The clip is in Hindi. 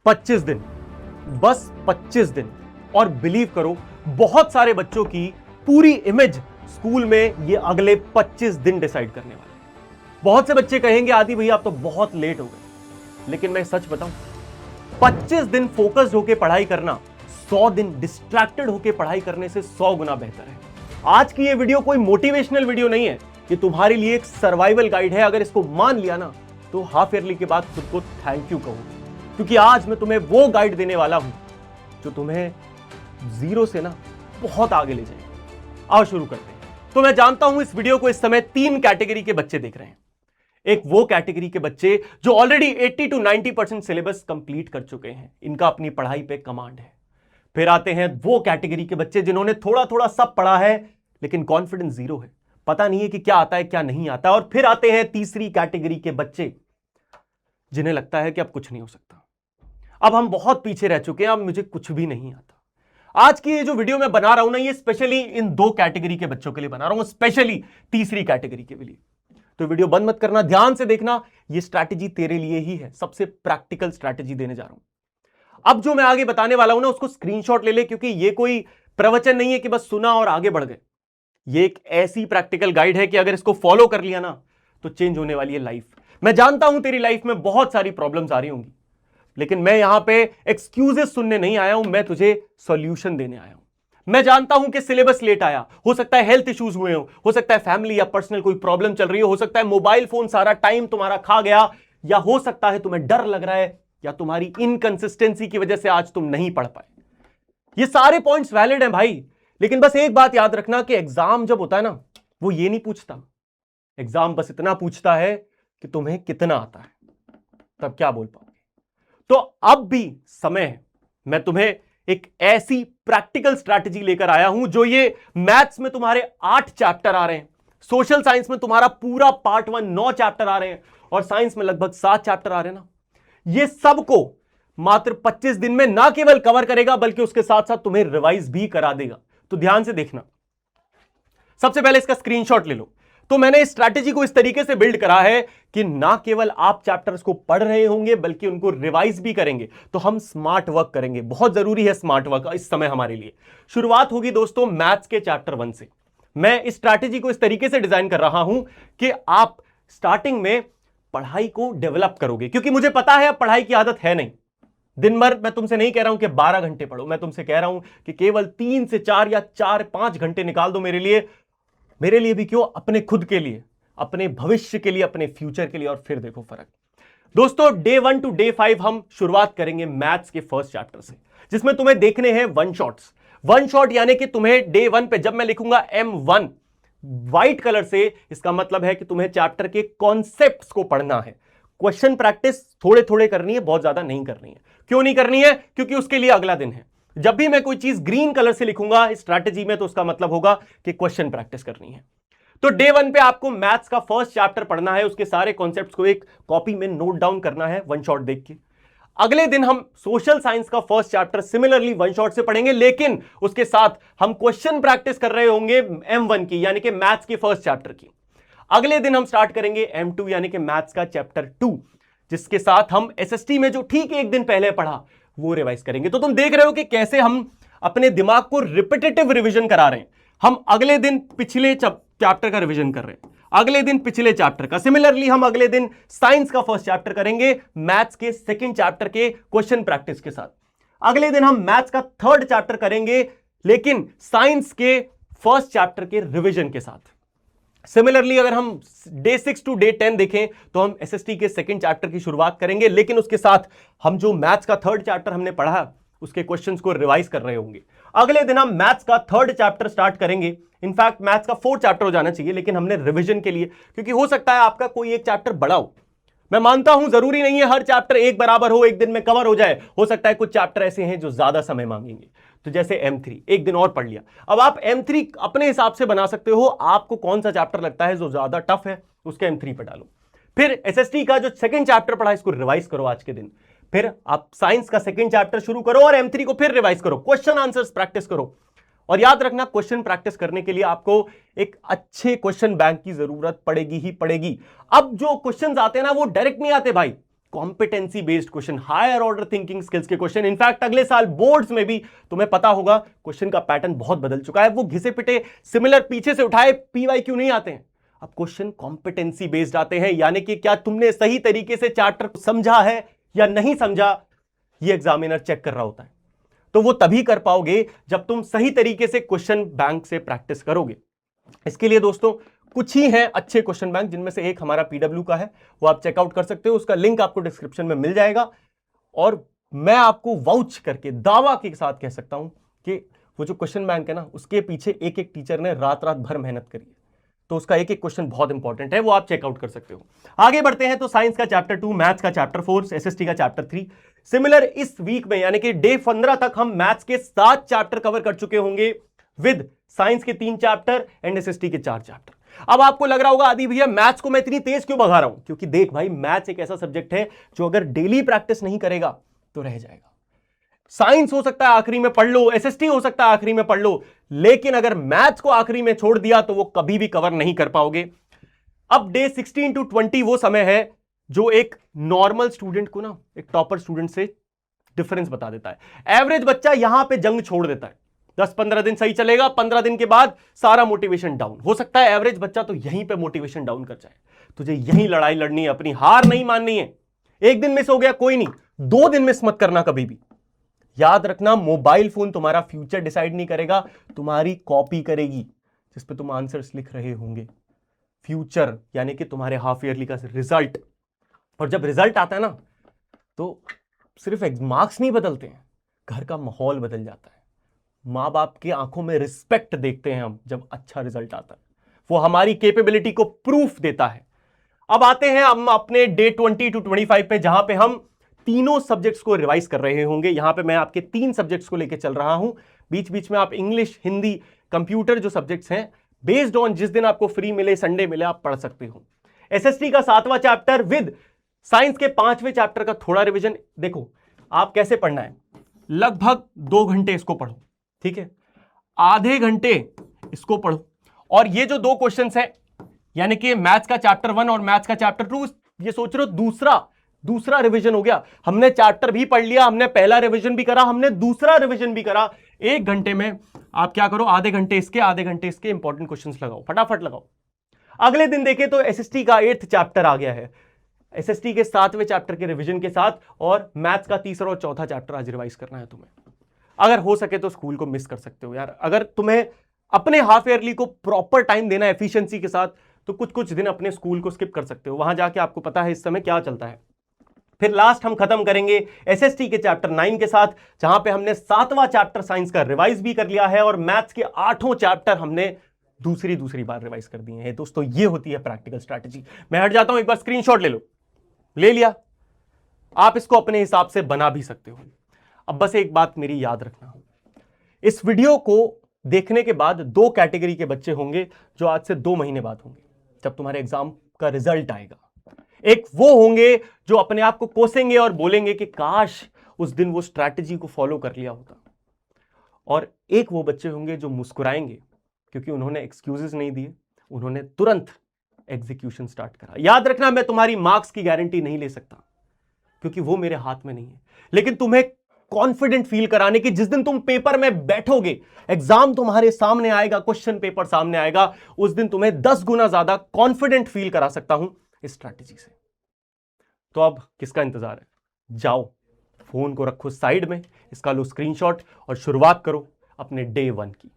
25 दिन, बस 25 दिन, और बिलीव करो बहुत सारे बच्चों की पूरी इमेज स्कूल में ये अगले 25 दिन डिसाइड करने वाले हैं। बहुत से बच्चे कहेंगे आदि भैया आप तो बहुत लेट हो गए, लेकिन मैं सच बताऊं, 25 दिन फोकस्ड होकर पढ़ाई करना 100 दिन डिस्ट्रैक्टेड होकर पढ़ाई करने से 100 गुना बेहतर है। आज की ये वीडियो कोई मोटिवेशनल वीडियो नहीं है, ये तुम्हारे लिए एक सर्वाइवल गाइड है। अगर इसको मान लिया ना तो हाफ ईयरली के बाद खुद को थैंक यू कहो, क्योंकि आज मैं तुम्हें वो गाइड देने वाला हूं जो तुम्हें जीरो से ना बहुत आगे ले जाएगा। आओ शुरू करते हैं। तो मैं जानता हूं इस वीडियो को इस समय 3 कैटेगरी के बच्चे देख रहे हैं। एक वो कैटेगरी के बच्चे जो ऑलरेडी 80 to 90% सिलेबस कंप्लीट कर चुके हैं, इनका अपनी पढ़ाई पे कमांड है। फिर आते हैं वो कैटेगरी के बच्चे जिन्होंने थोड़ा थोड़ा सब पढ़ा है लेकिन कॉन्फिडेंस जीरो है, पता नहीं है कि क्या आता है क्या नहीं आता। और फिर आते हैं तीसरी कैटेगरी के बच्चे जिन्हें लगता है कि अब कुछ नहीं हो सकता, अब हम बहुत पीछे रह चुके हैं, अब मुझे कुछ भी नहीं आता। आज की ये जो वीडियो मैं बना रहा हूं ना, ये स्पेशली इन 2 कैटेगरी के बच्चों के लिए बना रहा हूं, स्पेशली तीसरी कैटेगरी के लिए। तो वीडियो बंद मत करना, ध्यान से देखना, ये स्ट्रैटेजी तेरे लिए ही है। सबसे प्रैक्टिकल स्ट्रैटेजी देने जा रहा हूं। अब जो मैं आगे बताने वाला हूं ना, उसको स्क्रीनशॉट ले ले, क्योंकि ये कोई प्रवचन नहीं है कि बस सुना और आगे बढ़ गए। ये एक ऐसी प्रैक्टिकल गाइड है कि अगर इसको फॉलो कर लिया ना तो चेंज होने वाली है लाइफ। मैं जानता हूं तेरी लाइफ में बहुत सारी प्रॉब्लम्स आ रही होंगी, लेकिन मैं यहां पे एक्सक्यूजेस सुनने नहीं आया हूं, मैं तुझे सॉल्यूशन देने आया हूं। मैं जानता हूं कि सिलेबस लेट आया, हो सकता है हेल्थ इश्यूज हुए हो सकता है फैमिली या पर्सनल कोई प्रॉब्लम चल रही हो सकता है मोबाइल फोन सारा टाइम तुम्हारा खा गया, या हो सकता है तुम्हें डर लग रहा है, या तुम्हारी इनकंसिस्टेंसी की वजह से आज तुम नहीं पढ़ पाए। ये सारे पॉइंट्स वैलिड हैं भाई, लेकिन बस एक बात याद रखना कि एग्जाम जब होता है ना, वो ये नहीं पूछता। एग्जाम बस इतना पूछता है कि तुम्हें कितना आता है, तब क्या बोल पाओगे। तो अब भी समय है, मैं तुम्हें एक ऐसी प्रैक्टिकल स्ट्रैटेजी लेकर आया हूं जो ये मैथ्स में तुम्हारे 8 चैप्टर आ रहे हैं, सोशल साइंस में तुम्हारा पूरा पार्ट 1 9 चैप्टर आ रहे हैं, और साइंस में लगभग 7 चैप्टर आ रहे हैं ना, ये सबको मात्र 25 दिन में ना केवल कवर करेगा बल्कि उसके साथ साथ तुम्हें रिवाइज भी करा देगा। तो ध्यान से देखना। सबसे पहले इसका स्क्रीनशॉट ले लो। तो मैंने इस स्ट्रैटेजी को इस तरीके से बिल्ड करा है कि ना केवल आप चैप्टर्स को पढ़ रहे होंगे बल्कि उनको रिवाइज भी करेंगे। तो हम स्मार्ट वर्क करेंगे, बहुत जरूरी है स्मार्ट वर्क इस समय हमारे लिए। शुरुआत होगी दोस्तों मैथ्स के चैप्टर 1 से। मैं इस स्ट्रैटेजी को इस तरीके से डिजाइन कर रहा हूं कि आप स्टार्टिंग में पढ़ाई को डेवलप करोगे, क्योंकि मुझे पता है अब पढ़ाई की आदत है नहीं। दिन भर मैं तुमसे नहीं कह रहा हूं कि 12 घंटे पढ़ो, मैं तुमसे कह रहा हूं कि केवल 3 से 4 या 4-5 घंटे निकाल दो मेरे लिए भी क्यों, अपने खुद के लिए, अपने भविष्य के लिए, अपने फ्यूचर के लिए, और फिर देखो फर्क। दोस्तों डे 1 टू डे 5 हम शुरुआत करेंगे मैथ्स के फर्स्ट चैप्टर से, जिसमें तुम्हें देखने हैं वन शॉट्स। वन शॉट यानी कि तुम्हें डे 1 पे जब मैं लिखूंगा M1 व्हाइट कलर से, इसका मतलब है कि तुम्हें चैप्टर के कॉन्सेप्ट्स को पढ़ना है। क्वेश्चन प्रैक्टिस थोड़े थोड़े करनी है, बहुत ज्यादा नहीं करनी है। क्यों नहीं करनी है? क्योंकि उसके लिए अगला दिन है। जब भी मैं कोई चीज ग्रीन कलर से लिखूंगा स्ट्रैटेजी में, तो उसका मतलब होगा कि क्वेश्चन प्रैक्टिस करनी है। तो डे 1 पे आपको मैथ्स का फर्स्ट चैप्टर पढ़ना है, उसके सारे कॉन्सेप्ट्स को एक कॉपी में नोट डाउन करना है वन शॉट देख के। अगले दिन हम सोशल साइंस का first chapter similarly one shot से पढ़ेंगे, लेकिन उसके साथ हम क्वेश्चन प्रैक्टिस कर रहे होंगे M1 की, यानी कि मैथ्स के फर्स्ट चैप्टर की। अगले दिन हम स्टार्ट करेंगे M2 यानी कि मैथ्स का चैप्टर 2, जिसके साथ हम SST में जो ठीक एक दिन पहले पढ़ा वो रिवाइज करेंगे। तो तुम देख रहे हो कि कैसे हम अपने दिमाग को रिपीटेटिव रिवीजन करा रहे हैं। हम अगले दिन पिछले चैप्टर का रिवीजन कर रहे हैं, अगले दिन पिछले चैप्टर का। सिमिलरली हम अगले दिन साइंस का फर्स्ट चैप्टर करेंगे मैथ्स के सेकंड चैप्टर के क्वेश्चन प्रैक्टिस के साथ। अगले दिन हम मैथ्स का थर्ड चैप्टर करेंगे, लेकिन साइंस के फर्स्ट चैप्टर के रिवीजन के साथ। सिमिलरली अगर हम डे 6 टू डे 10 देखें तो हम SST के सेकंड चैप्टर की शुरुआत करेंगे, लेकिन उसके साथ हम जो मैथ्स का थर्ड चैप्टर हमने पढ़ा उसके क्वेश्चंस को रिवाइज कर रहे होंगे। अगले दिन हम मैथ्स का थर्ड चैप्टर स्टार्ट करेंगे। इनफैक्ट मैथ्स का फोर्थ चैप्टर हो जाना चाहिए, लेकिन हमने रिवीजन के लिए, क्योंकि हो सकता है आपका कोई एक चैप्टर बड़ा हो। मैं मानता हूं जरूरी नहीं है हर चैप्टर एक बराबर हो, एक दिन में कवर हो जाए। हो सकता है कुछ चैप्टर ऐसे हैं जो ज्यादा समय मांगेंगे, तो जैसे M3 एक दिन और पढ़ लिया। अब आप M3 अपने हिसाब से बना सकते हो, आपको कौन सा चैप्टर लगता है जो ज्यादा टफ है उसके M3 पे डालो। फिर SST का जो सेकंड चैप्टर पढ़ा इसको रिवाइज करो आज के दिन। फिर आप साइंस का सेकंड चैप्टर शुरू करो और M3 को फिर रिवाइज करो, क्वेश्चन आंसर्स प्रैक्टिस करो। और याद रखना क्वेश्चन प्रैक्टिस करने के लिए आपको एक अच्छे क्वेश्चन बैंक की जरूरत पड़ेगी ही पड़ेगी। अब जो क्वेश्चंस आते हैं ना वो डायरेक्ट नहीं आते भाई, competency based question, higher order thinking skills के क्वेश्चन। इनफैक्ट अगले साल बोर्ड्स में भी तुम्हें पता होगा क्वेश्चन का पैटर्न बहुत बदल चुका है। वो घिसे पिटे सिमिलर पीछे से उठाए पीवाईक्यू नहीं आते हैं, अब क्वेश्चन कॉम्पिटेंसी बेस्ड आते हैं, यानी कि क्या तुमने सही तरीके से चैप्टर को समझा है या नहीं समझा, ये एग्जामिनर चेक कर रहा होता है। तो वो तभी कर पाओगे जब तुम सही तरीके से क्वेश्चन बैंक से प्रैक्टिस करोगे। इसके लिए दोस्तों कुछ ही हैं अच्छे क्वेश्चन बैंक, जिनमें से एक हमारा पीडब्ल्यू का है, वो आप चेकआउट कर सकते हो, उसका लिंक आपको डिस्क्रिप्शन में मिल जाएगा। और मैं आपको वाउच करके दावा के साथ कह सकता हूं कि वो जो क्वेश्चन बैंक है ना, उसके पीछे एक एक टीचर ने रात रात भर मेहनत करी है, तो उसका एक एक क्वेश्चन बहुत इंपॉर्टेंट है, वो आप चेकआउट कर सकते हो। आगे बढ़ते हैं तो साइंस का चैप्टर 2, मैथ्स का चैप्टर 4, एसएसटी का चैप्टर 3। सिमिलर इस वीक में यानी कि डे 15 तक हम मैथ्स के 7 चैप्टर कवर कर चुके होंगे, विद साइंस के 3 चैप्टर एंड एसएसटी के 4 चैप्टर। अब आपको लग रहा होगा आदि भैया मैथ्स को मैं इतनी तेज क्यों भगा रहा हूं, क्योंकि देख भाई मैथ्स एक ऐसा सब्जेक्ट है जो अगर डेली प्रैक्टिस नहीं करेगा तो रह जाएगा। साइंस हो सकता है आखिरी में पढ़ लो, एसएसटी हो सकता है आखिरी में पढ़ लो, लेकिन अगर मैथ्स को आखिरी में छोड़ दिया तो वो कभी भी कवर नहीं कर पाओगे। अब डे 16 to 20 वो समय है जो एक नॉर्मल स्टूडेंट को ना एक टॉपर स्टूडेंट से डिफरेंस बता देता है। एवरेज बच्चा यहां पे जंग छोड़ देता है, 10-15 दिन सही चलेगा, 15 दिन के बाद सारा मोटिवेशन डाउन। हो सकता है एवरेज बच्चा तो यहीं पे मोटिवेशन डाउन कर जाए। तुझे यहीं लड़ाई लड़नी है, अपनी हार नहीं माननी है। एक दिन मिस हो गया कोई नहीं, 2 दिन मिस मत करना कभी भी। याद रखना मोबाइल फोन तुम्हारा फ्यूचर डिसाइड नहीं करेगा, तुम्हारी कॉपी करेगी जिस पे तुम आंसर्स लिख रहे होंगे। फ्यूचर यानी कि तुम्हारे हाफ ईयरली का रिजल्ट, और जब रिजल्ट आता है ना तो सिर्फ मार्क्स नहीं बदलते हैं, घर का माहौल बदल जाता है। माँ बाप की आंखों में रिस्पेक्ट देखते हैं हम जब अच्छा रिजल्ट आता है, वो हमारी कैपेबिलिटी को प्रूफ देता है। अब आते हैं हम अपने डे 20 to 25 पे, जहां पे हम तीनों सब्जेक्ट्स को रिवाइज कर रहे होंगे। यहां पे मैं आपके 3 सब्जेक्ट्स को लेकर चल रहा हूं, बीच बीच में आप इंग्लिश, हिंदी, कंप्यूटर जो सब्जेक्ट्स हैं बेस्ड ऑन जिस दिन आपको फ्री मिले, संडे मिले, आप पढ़ सकते हो। एसएसटी का 7वां चैप्टर विद साइंस के 5वें चैप्टर का थोड़ा रिवीजन। देखो आप कैसे पढ़ना है, लगभग 2 घंटे इसको पढ़ो, ठीक है, आधे घंटे इसको पढ़ो, और ये जो 2 क्वेश्चंस हैं यानी कि मैथ्स का चैप्टर 1 और मैथ्स का चैप्टर 2, ये सोच रहे हो दूसरा रिवीजन हो गया। हमने चैप्टर भी पढ़ लिया, हमने पहला रिवीजन भी करा, हमने दूसरा रिवीजन भी करा। 1 घंटे में आप क्या करो, आधे घंटे इसके, आधे घंटे इसके इंपॉर्टेंट क्वेश्चंस लगाओ, फटाफट लगाओ। अगले दिन देखें तो एसएसटी का 8th चैप्टर आ गया है, एसएसटी के 7वें चैप्टर के रिवीजन के साथ, और मैथ्स का 3रा और 4था चैप्टर आज रिवाइज करना है तुम्हें। अगर हो सके तो स्कूल को मिस कर सकते हो यार, अगर तुम्हें अपने हाफ ईयरली को प्रॉपर टाइम देना है एफिशिएंसी के साथ, तो कुछ दिन अपने स्कूल को स्किप कर सकते हो, वहां जाके आपको पता है इस समय क्या चलता है। फिर लास्ट हम खत्म करेंगे एसएसटी के चैप्टर 9 के साथ, जहां पे हमने 7वां चैप्टर साइंस का रिवाइज भी कर लिया है, और मैथ्स के 8 चैप्टर हमने दूसरी बार रिवाइज कर दिए हैं। दोस्तों ये होती है प्रैक्टिकल स्ट्रैटेजी। मैं हट जाता हूं, एक बार स्क्रीनशॉट ले लो, ले लिया, आप इसको अपने हिसाब से बना भी सकते हो। अब बस एक बात मेरी याद रखना, इस वीडियो को देखने के बाद 2 कैटेगरी के बच्चे होंगे जो आज से 2 महीने बाद होंगे, जब तुम्हारे एग्जाम का रिजल्ट आएगा। एक वो होंगे जो अपने आप को कोसेंगे और बोलेंगे कि काश उस दिन वो स्ट्रैटेजी को फॉलो कर लिया होता, और एक वो बच्चे होंगे जो मुस्कुराएंगे क्योंकि उन्होंने एक्सक्यूजेस नहीं दिए, उन्होंने तुरंत एग्जीक्यूशन स्टार्ट करा। याद रखना मैं तुम्हारी मार्क्स की गारंटी नहीं ले सकता क्योंकि वो मेरे हाथ में नहीं है, लेकिन तुम्हें कॉन्फिडेंट फील कराने की, जिस दिन तुम पेपर में बैठोगे, एग्जाम तुम्हारे सामने आएगा, क्वेश्चन पेपर सामने आएगा, उस दिन तुम्हें 10 गुना ज्यादा कॉन्फिडेंट फील करा सकता हूं इस स्ट्रैटेजी से। तो अब किसका इंतजार है, जाओ फोन को रखो साइड में, इसका लो स्क्रीनशॉट और शुरुआत करो अपने डे 1 की।